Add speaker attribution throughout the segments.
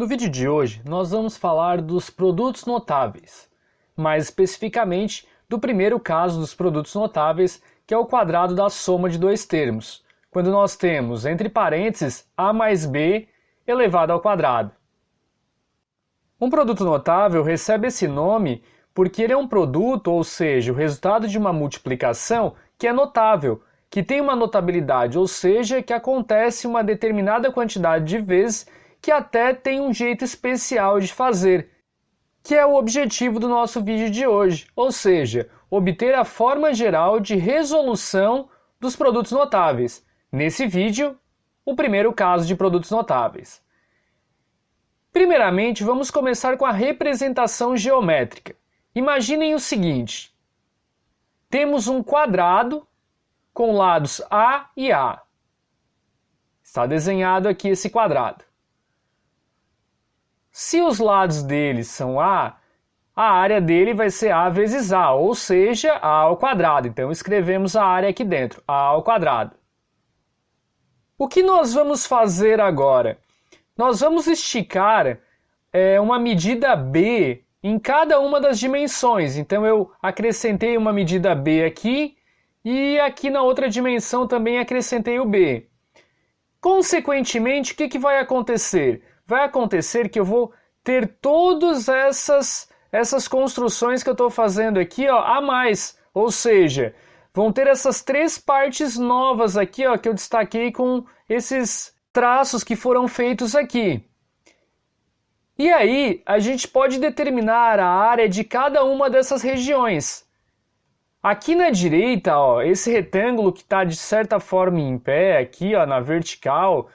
Speaker 1: No vídeo de hoje, nós vamos falar dos produtos notáveis, mais especificamente do primeiro caso dos produtos notáveis, que é o quadrado da soma de dois termos, quando nós temos, entre parênteses, a mais b elevado ao quadrado. Um produto notável recebe esse nome porque ele é um produto, ou seja, o resultado de uma multiplicação que é notável, que tem uma notabilidade, ou seja, que acontece uma determinada quantidade de vezes que até tem um jeito especial de fazer, que é o objetivo do nosso vídeo de hoje, ou seja, obter a forma geral de resolução dos produtos notáveis. Nesse vídeo, o primeiro caso de produtos notáveis. Primeiramente, vamos começar com a representação geométrica. Imaginem o seguinte: temos um quadrado com lados A e A. Está desenhado aqui esse quadrado. Se os lados dele são A área dele vai ser A vezes A, ou seja, A ao quadrado. Então escrevemos a área aqui dentro, A ao quadrado. O que nós vamos fazer agora? Nós vamos esticar uma medida B em cada uma das dimensões. Então eu acrescentei uma medida B aqui e aqui na outra dimensão também acrescentei o B. Consequentemente, o que vai acontecer? Vai acontecer que eu vou ter todas essas construções que eu estou fazendo aqui, ó, a mais. Ou seja, vão ter essas três partes novas aqui, ó, que eu destaquei com esses traços que foram feitos aqui. E aí, a gente pode determinar a área de cada uma dessas regiões. Aqui na direita, ó, esse retângulo que está de certa forma em pé, aqui ó, na vertical,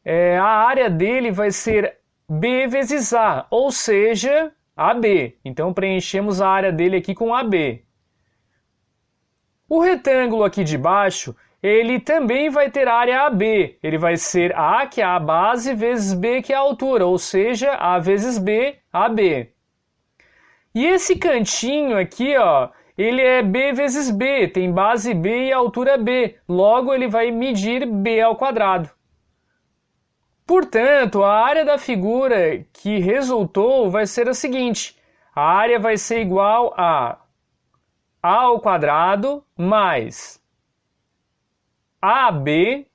Speaker 1: a área dele vai ser B vezes A, ou seja, AB. Então preenchemos a área dele aqui com AB. O retângulo aqui de baixo, ele também vai ter área AB. Ele vai ser A, que é a base, vezes B, que é a altura, ou seja, A vezes B, AB. E esse cantinho aqui, ó, ele é B vezes B, tem base B e altura B. Logo, ele vai medir B ao quadrado. Portanto, a área da figura que resultou vai ser a seguinte. A área vai ser igual a A ao quadrado mais AB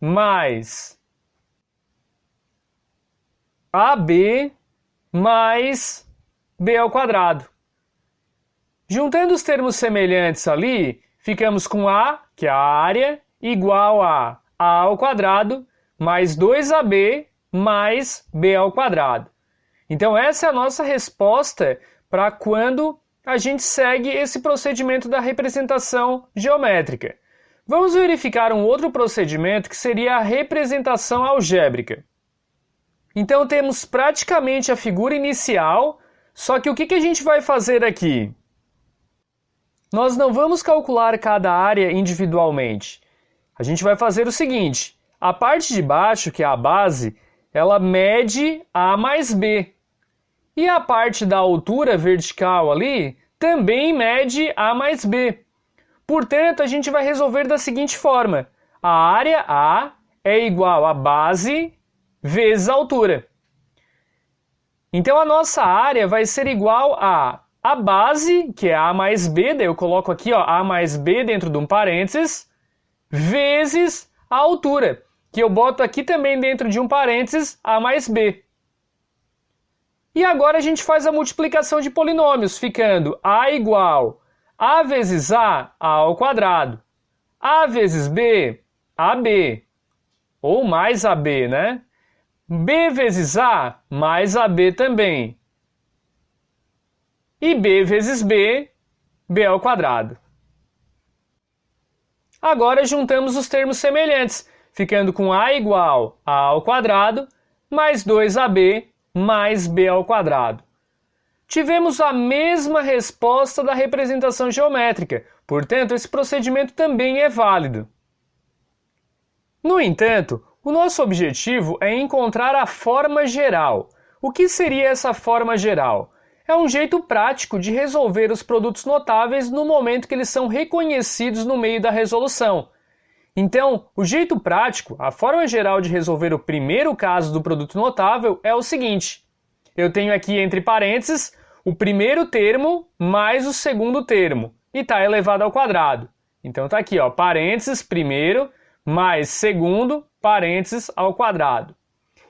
Speaker 1: mais AB mais B ao quadrado. Juntando os termos semelhantes ali, ficamos com A, que é a área, igual a A ao quadrado mais 2AB mais B ao quadrado. Então essa é a nossa resposta para quando a gente segue esse procedimento da representação geométrica. Vamos verificar um outro procedimento que seria a representação algébrica. Então temos praticamente a figura inicial, só que o que a gente vai fazer aqui? Nós não vamos calcular cada área individualmente. A gente vai fazer o seguinte: a parte de baixo, que é a base, ela mede A mais B. E a parte da altura vertical ali também mede A mais B. Portanto, a gente vai resolver da seguinte forma: a área A é igual a base vezes a altura. Então a nossa área vai ser igual a base, que é A mais B, daí eu coloco aqui ó, A mais B dentro de um parênteses, vezes a altura, que eu boto aqui também dentro de um parênteses, A mais B. E agora a gente faz a multiplicação de polinômios, ficando A igual A vezes A ao quadrado, A vezes B, AB, ou mais AB, né? B vezes A, mais AB também. E B vezes B, B ao quadrado. Agora juntamos os termos semelhantes, ficando com A igual a ao quadrado, mais 2AB, mais B ao quadrado. Tivemos a mesma resposta da representação geométrica, portanto, esse procedimento também é válido. No entanto, o nosso objetivo é encontrar a forma geral. O que seria essa forma geral? É um jeito prático de resolver os produtos notáveis no momento que eles são reconhecidos no meio da resolução. Então, o jeito prático, a forma geral de resolver o primeiro caso do produto notável é o seguinte. Eu tenho aqui entre parênteses o primeiro termo mais o segundo termo e está elevado ao quadrado. Então está aqui, ó, parênteses primeiro mais segundo parênteses ao quadrado.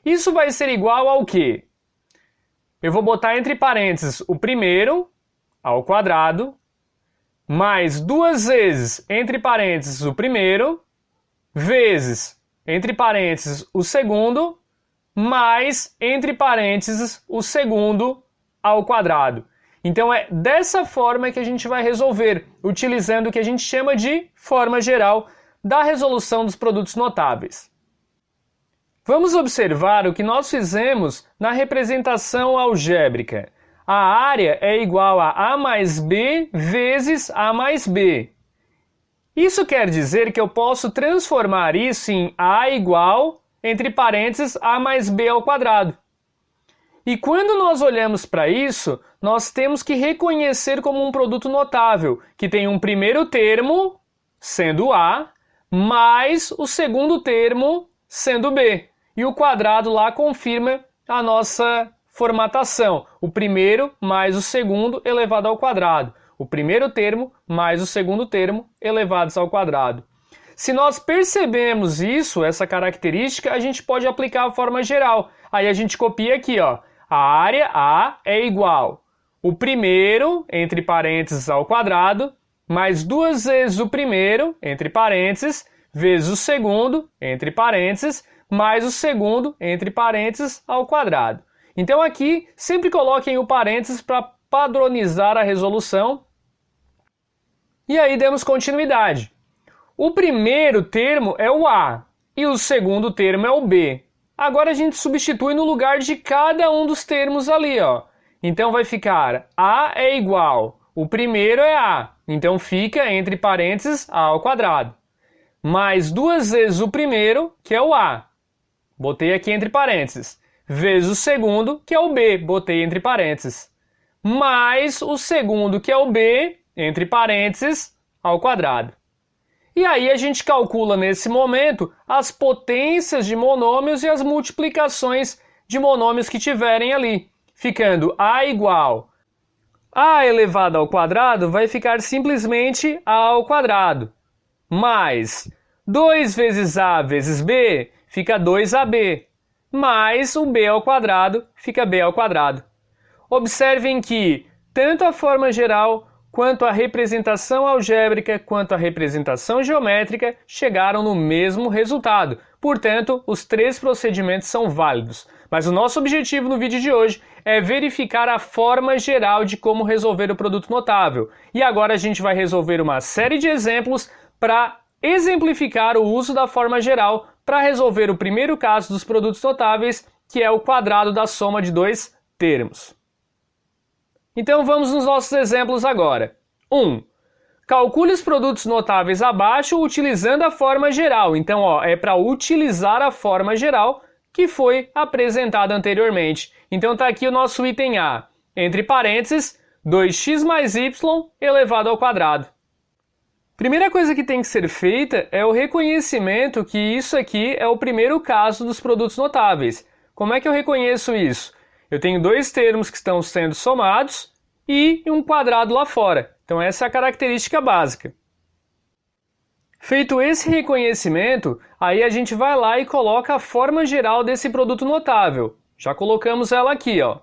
Speaker 1: Isso vai ser igual ao quê? Eu vou botar entre parênteses o primeiro ao quadrado mais 2 vezes entre parênteses o primeiro vezes entre parênteses o segundo mais entre parênteses o segundo ao quadrado. Então é dessa forma que a gente vai resolver, utilizando o que a gente chama de forma geral da resolução dos produtos notáveis. Vamos observar o que nós fizemos na representação algébrica. A área é igual a mais B vezes A mais B. Isso quer dizer que eu posso transformar isso em A igual, entre parênteses, A mais B ao quadrado. E quando nós olhamos para isso, nós temos que reconhecer como um produto notável, que tem um primeiro termo, sendo A, mais o segundo termo, sendo B. E o quadrado lá confirma a nossa formatação. O primeiro mais o segundo elevado ao quadrado. O primeiro termo mais o segundo termo elevados ao quadrado. Se nós percebemos isso, essa característica, a gente pode aplicar a forma geral. Aí a gente copia aqui, ó. A área A é igual o primeiro, entre parênteses, ao quadrado, mais 2 vezes o primeiro, entre parênteses, vezes o segundo, entre parênteses, mais o segundo, entre parênteses, ao quadrado. Então aqui, sempre coloquem o parênteses para padronizar a resolução. E aí demos continuidade. O primeiro termo é o A e o segundo termo é o B. Agora a gente substitui no lugar de cada um dos termos ali, ó. Então vai ficar A é igual, o primeiro é A, então fica entre parênteses A ao quadrado. Mais 2 vezes o primeiro, que é o A. Botei aqui entre parênteses. Vezes o segundo, que é o B. Botei entre parênteses. Mais o segundo, que é o B, entre parênteses, ao quadrado. E aí a gente calcula nesse momento as potências de monômios e as multiplicações de monômios que tiverem ali. Ficando A igual A elevado ao quadrado vai ficar simplesmente A ao quadrado. Mais 2 vezes A vezes B fica 2AB. Mais o B ao quadrado fica B ao quadrado. Observem que tanto a forma geral quanto a representação algébrica, quanto a representação geométrica chegaram no mesmo resultado. Portanto, os 3 procedimentos são válidos. Mas o nosso objetivo no vídeo de hoje é verificar a forma geral de como resolver o produto notável. E agora a gente vai resolver uma série de exemplos para exemplificar o uso da forma geral para resolver o primeiro caso dos produtos notáveis, que é o quadrado da soma de 2 termos. Então vamos nos nossos exemplos agora. 1. Calcule os produtos notáveis abaixo utilizando a forma geral. Então, ó, é para utilizar a forma geral que foi apresentada anteriormente. Então está aqui o nosso item A. Entre parênteses, 2x mais y elevado ao quadrado. Primeira coisa que tem que ser feita é o reconhecimento que isso aqui é o primeiro caso dos produtos notáveis. Como é que eu reconheço isso? Eu tenho 2 termos que estão sendo somados e um quadrado lá fora. Então essa é a característica básica. Feito esse reconhecimento, aí a gente vai lá e coloca a forma geral desse produto notável. Já colocamos ela aqui, ó.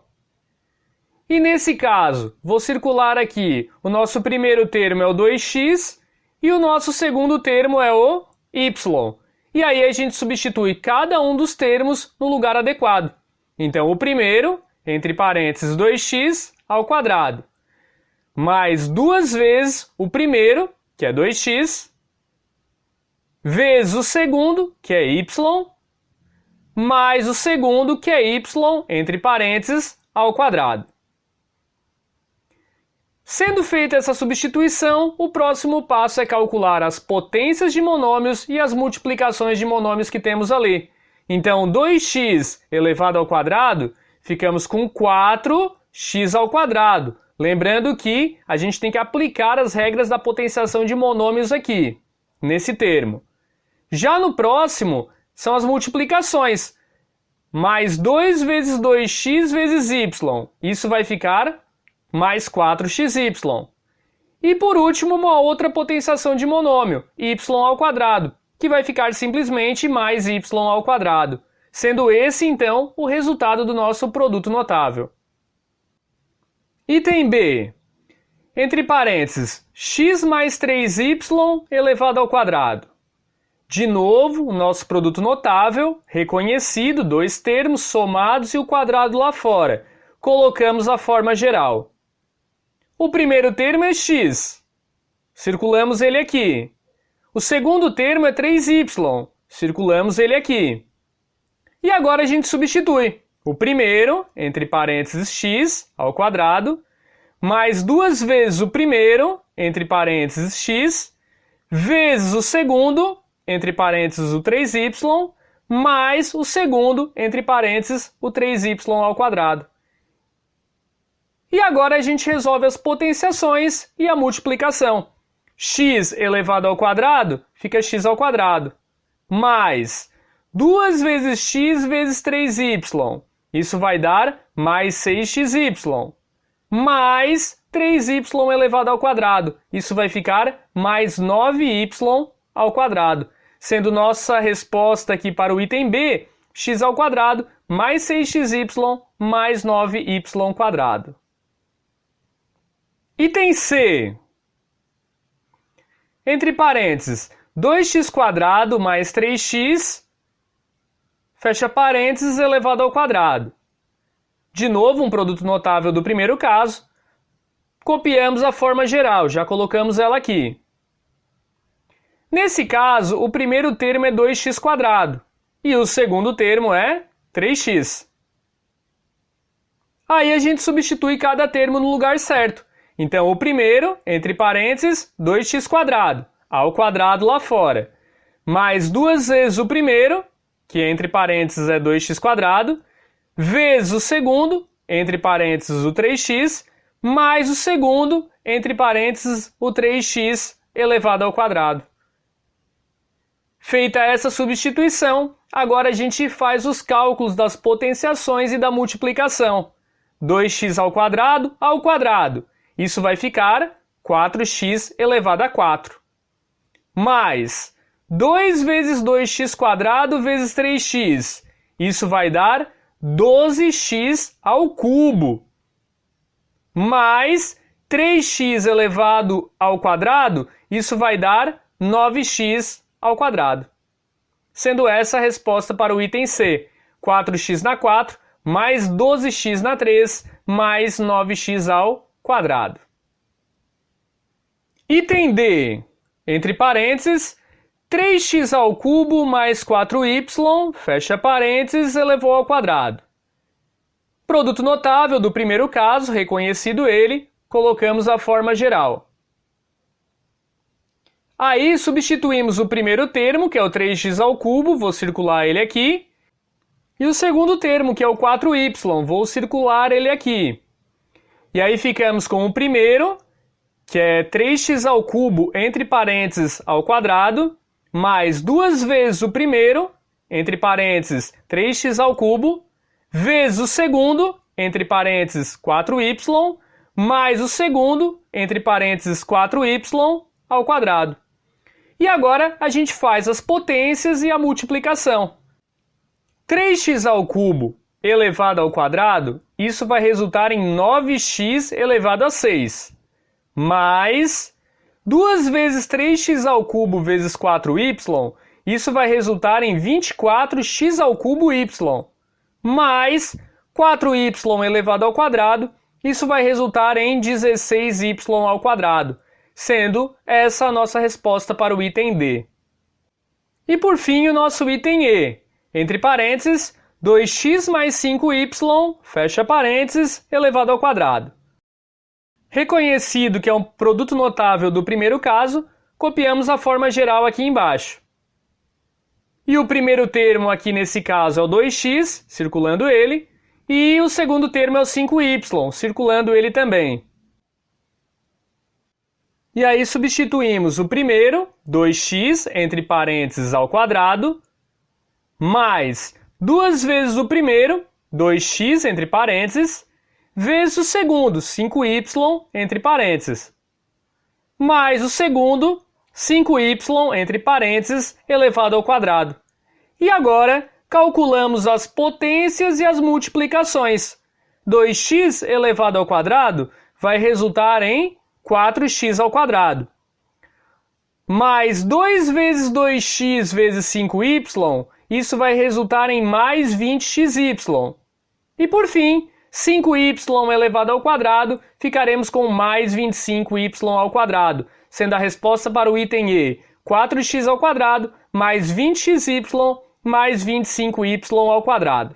Speaker 1: E nesse caso, vou circular aqui. O nosso primeiro termo é o 2x e o nosso segundo termo é o y. E aí a gente substitui cada um dos termos no lugar adequado. Então, o primeiro, entre parênteses, 2x ao quadrado, mais 2 vezes o primeiro, que é 2x, vezes o segundo, que é y, mais o segundo, que é y, entre parênteses, ao quadrado. Sendo feita essa substituição, o próximo passo é calcular as potências de monômios e as multiplicações de monômios que temos ali. Então, 2x elevado ao quadrado, ficamos com 4x ao quadrado. Lembrando que a gente tem que aplicar as regras da potenciação de monômios aqui, nesse termo. Já no próximo, são as multiplicações. Mais 2 vezes 2x vezes y. Isso vai ficar mais 4xy. E por último, uma outra potenciação de monômio, y ao quadrado, que vai ficar simplesmente mais y ao quadrado, sendo esse, então, o resultado do nosso produto notável. Item B. Entre parênteses, x mais 3y elevado ao quadrado. De novo, o nosso produto notável, reconhecido, dois termos somados e o quadrado lá fora. Colocamos a forma geral. O primeiro termo é x. Circulamos ele aqui. O segundo termo é 3y. Circulamos ele aqui. E agora a gente substitui. O primeiro, entre parênteses x, ao quadrado, mais 2 vezes o primeiro, entre parênteses x, vezes o segundo, entre parênteses o 3y, mais o segundo, entre parênteses, o 3y ao quadrado. E agora a gente resolve as potenciações e a multiplicação. X elevado ao quadrado fica x ao quadrado, mais 2 vezes x vezes 3y. Isso vai dar mais 6xy, mais 3y elevado ao quadrado. Isso vai ficar mais 9y ao quadrado. Sendo nossa resposta aqui para o item B, x ao quadrado mais 6xy mais 9y quadrado. Item C. Entre parênteses, 2x quadrado mais 3x, fecha parênteses, elevado ao quadrado. De novo, um produto notável do primeiro caso. Copiamos a forma geral, já colocamos ela aqui. Nesse caso, o primeiro termo é 2x quadrado e o segundo termo é 3x. Aí a gente substitui cada termo no lugar certo. Então, o primeiro, entre parênteses, 2x quadrado, ao quadrado lá fora, mais 2 vezes o primeiro, que entre parênteses é 2x quadrado, vezes o segundo, entre parênteses o 3x, mais o segundo, entre parênteses o 3x elevado ao quadrado. Feita essa substituição, agora a gente faz os cálculos das potenciações e da multiplicação. 2x ao quadrado, isso vai ficar 4x elevado a 4. Mais 2 vezes 2x quadrado vezes 3x. Isso vai dar 12x ao cubo. Mais 3x elevado ao quadrado, isso vai dar 9x ao quadrado. Sendo essa a resposta para o item C. 4x na 4, mais 12x na 3, mais 9x ao quadrado. Item D. Entre parênteses, 3x ao cubo mais 4y, fecha parênteses, elevou ao quadrado. Produto notável do primeiro caso, reconhecido ele, colocamos a forma geral. Aí substituímos o primeiro termo, que é o 3x ao cubo, vou circular ele aqui. E o segundo termo, que é o 4y, vou circular ele aqui. E aí ficamos com o primeiro, que é 3x ao cubo, entre parênteses, ao quadrado, mais 2 vezes o primeiro, entre parênteses, 3x ao cubo, vezes o segundo, entre parênteses, 4y, mais o segundo, entre parênteses, 4y, ao quadrado. E agora a gente faz as potências e a multiplicação. 3x ao cubo elevado ao quadrado, isso vai resultar em 9x elevado a 6. Mais 2 vezes 3x ao cubo vezes 4y, isso vai resultar em 24x ao cubo y. Mais 4y elevado ao quadrado, isso vai resultar em 16y ao quadrado, sendo essa a nossa resposta para o item D. E por fim o nosso item E, entre parênteses, 2x mais 5y, fecha parênteses, elevado ao quadrado. Reconhecido que é um produto notável do primeiro caso, copiamos a forma geral aqui embaixo. E o primeiro termo aqui nesse caso é o 2x, circulando ele, e o segundo termo é o 5y, circulando ele também. E aí substituímos o primeiro, 2x, entre parênteses, ao quadrado, mais 2 vezes o primeiro, 2x, entre parênteses, vezes o segundo, 5y, entre parênteses, mais o segundo, 5y, entre parênteses, elevado ao quadrado. E agora, calculamos as potências e as multiplicações. 2x elevado ao quadrado vai resultar em 4x ao quadrado. Mais 2 vezes 2x vezes 5y, isso vai resultar em mais 20xy. E por fim, 5y elevado ao quadrado, ficaremos com mais 25y ao quadrado, sendo a resposta para o item E 4x ao quadrado mais 20xy mais 25y ao quadrado.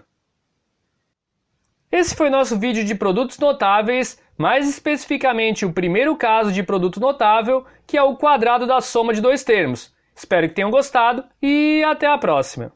Speaker 1: Esse foi nosso vídeo de produtos notáveis, mais especificamente o primeiro caso de produto notável, que é o quadrado da soma de dois termos. Espero que tenham gostado e até a próxima!